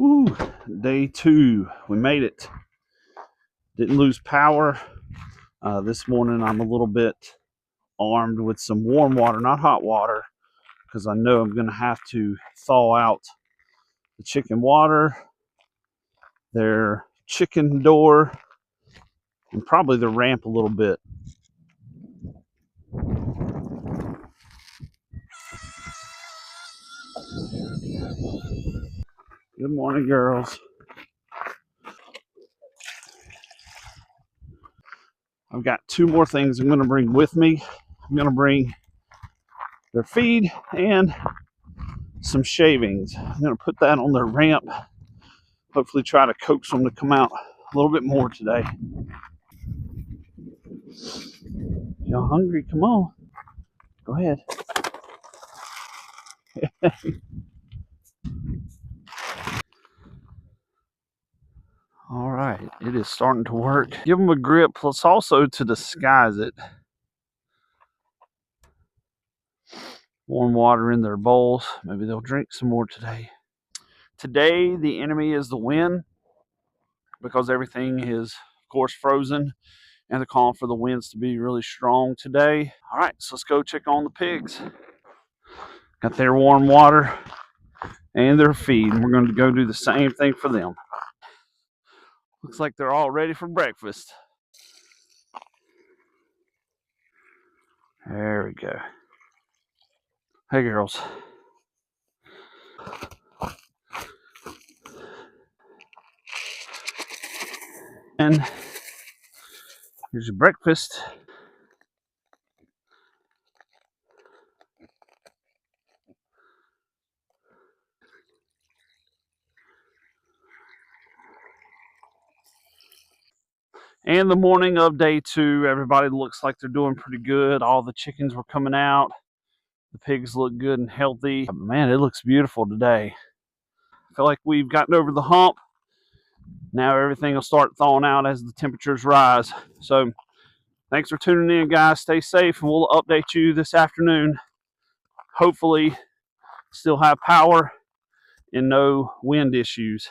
Woo, day 2. We made it. Didn't lose power. This morning I'm a little bit armed with some warm water, not hot water, because I know I'm going to have to thaw out the chicken water, their chicken door, and probably the ramp a little bit. Good morning, girls. I've got 2 more things I'm going to bring with me. I'm going to bring their feed and some shavings. I'm going to put that on their ramp. Hopefully try to coax them to come out a little bit more today. Y'all hungry? Come on. Go ahead. All right, it is starting to work. Give them a grip, plus also to disguise it. Warm water in their bowls. Maybe they'll drink some more today. Today, the enemy is the wind, because everything is, of course, frozen, and they're calling for the winds to be really strong today. All right, so let's go check on the pigs. Got their warm water and their feed. We're going to go do the same thing for them. Looks like they're all ready for breakfast. There we go. Hey, girls. And here's your breakfast. And the morning of day 2, everybody looks like they're doing pretty good. All the chickens were coming out. The pigs look good and healthy. Man, it looks beautiful today. I feel like we've gotten over the hump. Now everything will start thawing out as the temperatures rise. So thanks for tuning in, guys. Stay safe, and we'll update you this afternoon. Hopefully still have power and no wind issues.